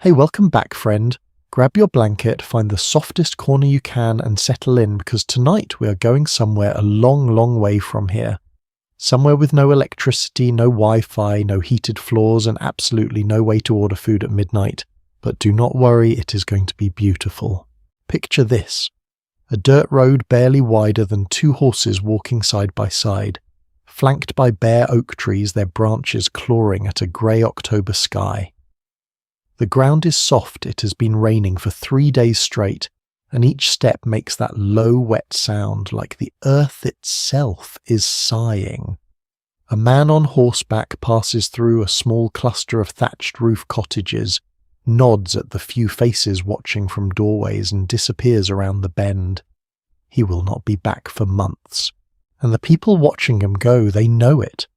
Hey, welcome back, friend. Grab your blanket, find the softest corner you can and settle in, because tonight we are going somewhere a long, long way from here. Somewhere with no electricity, no Wi-Fi, no heated floors, and absolutely no way to order food at midnight. But do not worry, it is going to be beautiful. Picture this. A dirt road barely wider than two horses walking side by side, flanked by bare oak trees, their branches clawing at a grey October sky. The ground is soft, it has been raining for 3 days straight, and each step makes that low, wet sound like the earth itself is sighing. A man on horseback passes through a small cluster of thatched roof cottages, nods at the few faces watching from doorways and disappears around the bend. He will not be back for months, and the people watching him go, they know it.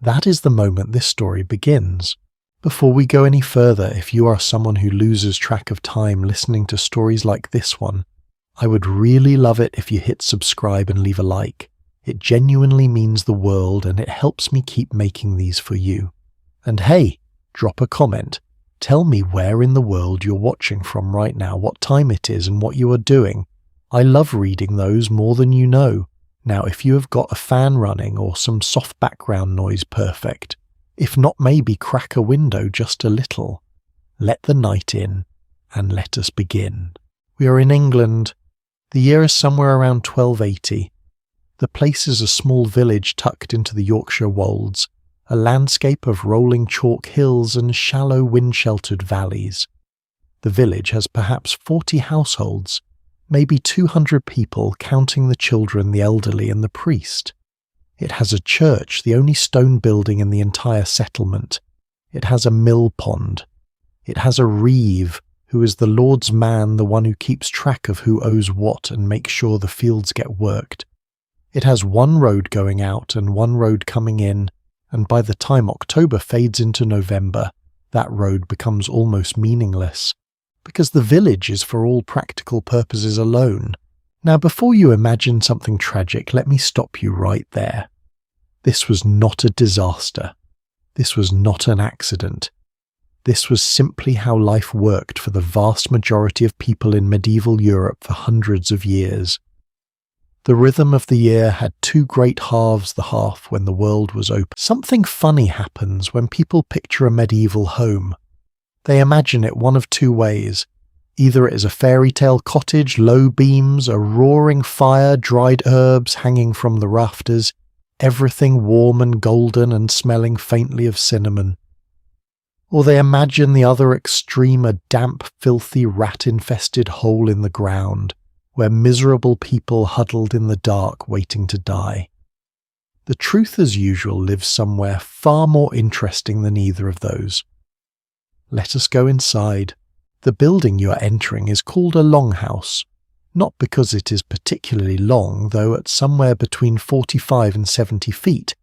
That is the moment this story begins. Before we go any further, if you are someone who loses track of time listening to stories like this one, I would really love it if you hit subscribe and leave a like. It genuinely means the world and it helps me keep making these for you. And hey, drop a comment. Tell me where in the world you're watching from right now, what time it is and what you are doing. I love reading those more than you know. Now, if you have got a fan running or some soft background noise, perfect. If not, maybe crack a window just a little. Let the night in, and let us begin. We are in England. The year is somewhere around 1280. The place is a small village tucked into the Yorkshire wolds, a landscape of rolling chalk hills and shallow wind-sheltered valleys. The village has perhaps 40 households, maybe 200 people counting the children, the elderly and the priest. It has a church, the only stone building in the entire settlement. It has a mill pond. It has a reeve, who is the Lord's man, the one who keeps track of who owes what and makes sure the fields get worked. It has one road going out and one road coming in, and by the time October fades into November, that road becomes almost meaningless, because the village is for all practical purposes alone. Now, before you imagine something tragic, let me stop you right there. This was not a disaster. This was not an accident. This was simply how life worked for the vast majority of people in medieval Europe for hundreds of years. The rhythm of the year had two great halves, the half when the world was open. Something funny happens when people picture a medieval home. They imagine it one of two ways. Either it is a fairy tale cottage, low beams, a roaring fire, dried herbs hanging from the rafters, everything warm and golden and smelling faintly of cinnamon. Or they imagine the other extreme, a damp, filthy, rat-infested hole in the ground, where miserable people huddled in the dark waiting to die. The truth, as usual, lives somewhere far more interesting than either of those. Let us go inside. The building you are entering is called a longhouse, not because it is particularly long, though at somewhere between 45 and 70 feet.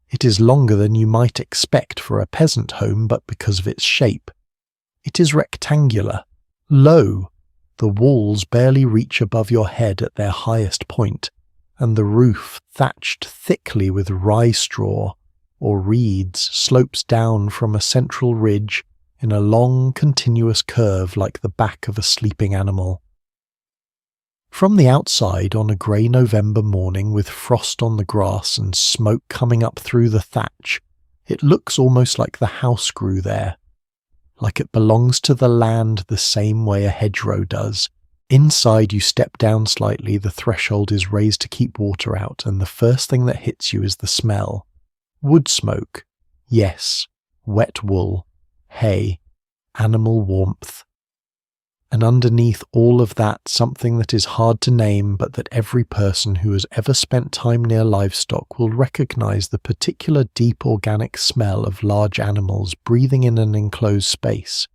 It is longer than you might expect for a peasant home, but because of its shape. It is rectangular, low. The walls barely reach above your head at their highest point, and the roof, thatched thickly with rye straw or reeds, slopes down from a central ridge in a long, continuous curve like the back of a sleeping animal. From the outside, on a grey November morning with frost on the grass and smoke coming up through the thatch, it looks almost like the house grew there, like it belongs to the land the same way a hedgerow does. Inside, you step down slightly, the threshold is raised to keep water out, and the first thing that hits you is the smell. Wood smoke. Yes, wet wool. Hay, animal warmth. And underneath all of that, something that is hard to name, but that every person who has ever spent time near livestock will recognize the particular deep organic smell of large animals breathing in an enclosed space.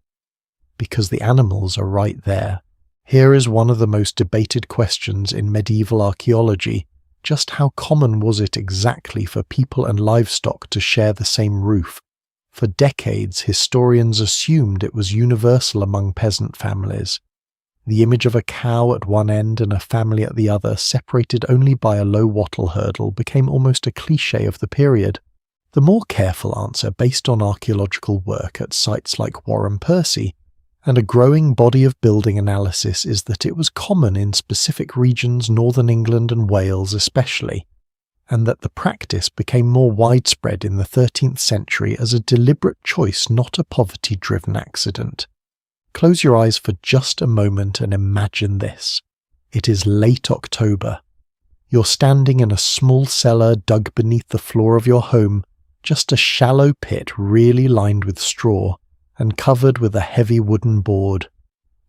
Because the animals are right there. Here is one of the most debated questions in medieval archaeology. Just how common was it exactly for people and livestock to share the same roof? For decades, historians assumed it was universal among peasant families. The image of a cow at one end and a family at the other, separated only by a low wattle hurdle, became almost a cliché of the period. The more careful answer, based on archaeological work at sites like Warren Percy, and a growing body of building analysis is that it was common in specific regions, northern England and Wales especially, and that the practice became more widespread in the 13th century as a deliberate choice, not a poverty-driven accident. Close your eyes for just a moment and imagine this. It is late October. You're standing in a small cellar dug beneath the floor of your home, just a shallow pit really lined with straw and covered with a heavy wooden board.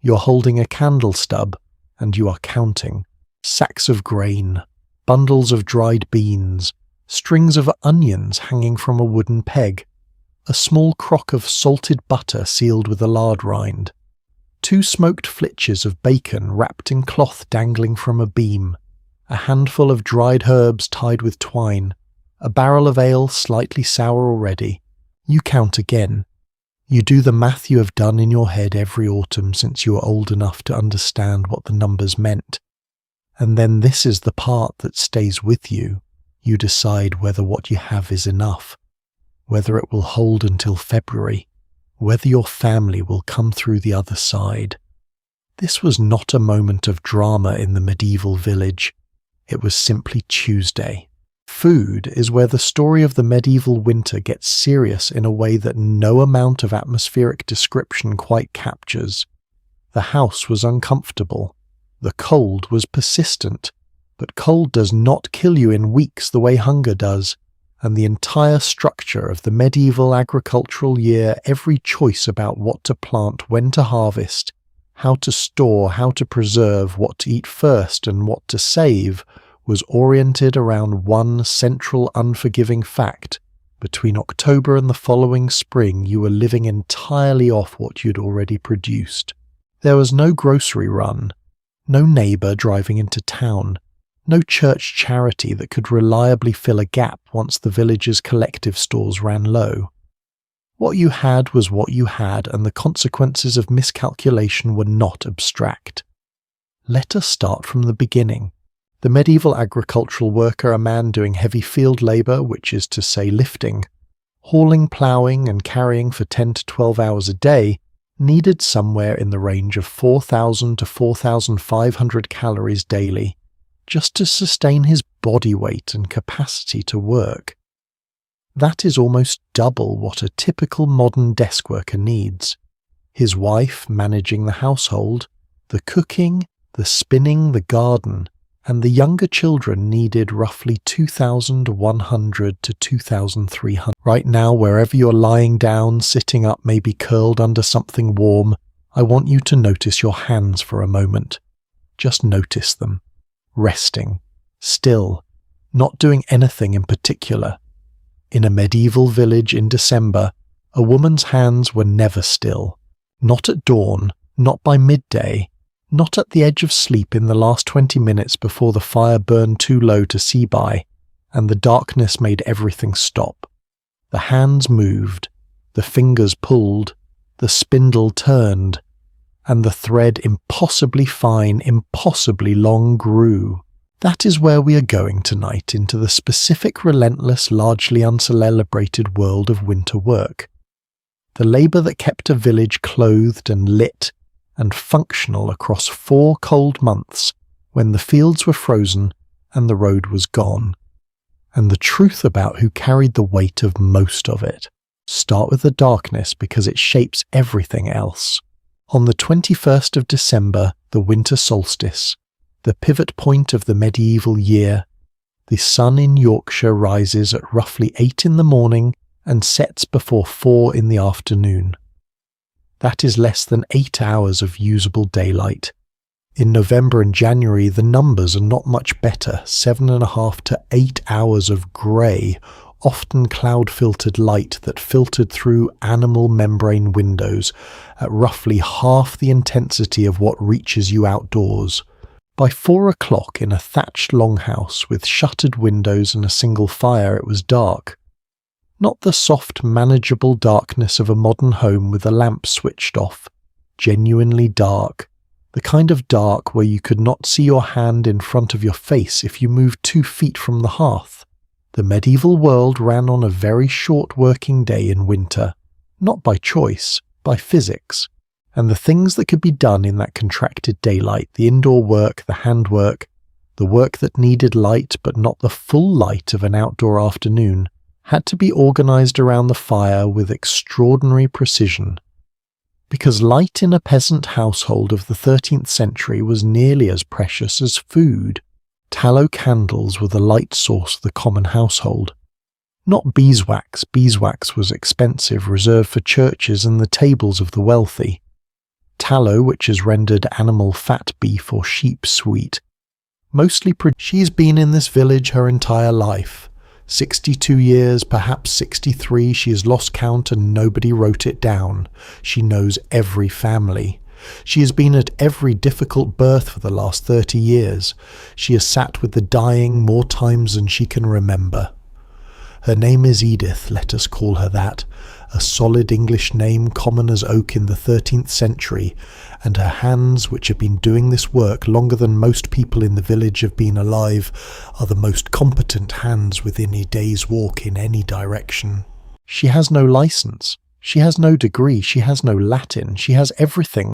You're holding a candle stub and you are counting sacks of grain, bundles of dried beans, strings of onions hanging from a wooden peg, a small crock of salted butter sealed with a lard rind, 2 smoked flitches of bacon wrapped in cloth dangling from a beam, a handful of dried herbs tied with twine, a barrel of ale slightly sour already. You count again. You do the math you have done in your head every autumn since you were old enough to understand what the numbers meant. And then this is the part that stays with you. You decide whether what you have is enough, whether it will hold until February, whether your family will come through the other side. This was not a moment of drama in the medieval village. It was simply Tuesday. Food is where the story of the medieval winter gets serious in a way that no amount of atmospheric description quite captures. The house was uncomfortable. The cold was persistent, but cold does not kill you in weeks the way hunger does, and the entire structure of the medieval agricultural year, every choice about what to plant, when to harvest, how to store, how to preserve, what to eat first and what to save, was oriented around one central unforgiving fact. Between October and the following spring, you were living entirely off what you'd already produced. There was no grocery run, no neighbour driving into town, no church charity that could reliably fill a gap once the village's collective stores ran low. What you had was what you had, and the consequences of miscalculation were not abstract. Let us start from the beginning. The medieval agricultural worker, a man doing heavy field labour, which is to say lifting, hauling, ploughing and carrying for 10 to 12 hours a day, needed somewhere in the range of 4,000 to 4,500 calories daily, just to sustain his body weight and capacity to work. That is almost double what a typical modern desk worker needs. His wife managing the household, the cooking, the spinning, the garden, and the younger children needed roughly 2,100 to 2,300. Right now, wherever you're lying down, sitting up, maybe curled under something warm, I want you to notice your hands for a moment. Just notice them. Resting. Still. Not doing anything in particular. In a medieval village in December, a woman's hands were never still. Not at dawn, not by midday, not at the edge of sleep in the last 20 minutes before the fire burned too low to see by, and the darkness made everything stop. The hands moved, the fingers pulled, the spindle turned, and the thread impossibly fine, impossibly long grew. That is where we are going tonight, into the specific, relentless, largely uncelebrated world of winter work. The labour that kept a village clothed and lit and functional across 4 cold months when the fields were frozen and the road was gone. And the truth about who carried the weight of most of it. Start with the darkness because it shapes everything else. On the 21st of December, the winter solstice, the pivot point of the medieval year, the sun in Yorkshire rises at roughly 8 in the morning and sets before 4 in the afternoon. That is less than 8 hours of usable daylight. In November and January, the numbers are not much better, 7.5 to 8 hours of grey, often cloud-filtered light that filtered through animal membrane windows at roughly half the intensity of what reaches you outdoors. By 4 o'clock in a thatched longhouse with shuttered windows and a single fire, it was dark. Not the soft, manageable darkness of a modern home with a lamp switched off. Genuinely dark. The kind of dark where you could not see your hand in front of your face if you moved 2 feet from the hearth. The medieval world ran on a very short working day in winter. Not by choice, by physics. and the things that could be done in that contracted daylight, the indoor work, the handwork, the work that needed light but not the full light of an outdoor afternoon, had to be organised around the fire with extraordinary precision. Because light in a peasant household of the 13th century was nearly as precious as food. Tallow candles were the light source of the common household. Not beeswax. Beeswax was expensive, reserved for churches and the tables of the wealthy. Tallow, which is rendered animal fat beef or sheep sweet. She's been in this village her entire life. 62 years, perhaps 63, she has lost count and nobody wrote it down. She knows every family. She has been at every difficult birth for the last 30 years. She has sat with the dying more times than she can remember. Her name is Edith, let us call her that, a solid English name common as oak in the 13th century, and her hands, which have been doing this work longer than most people in the village have been alive, are the most competent hands within a day's walk in any direction. She has no license. She has no degree. She has no Latin. She has everything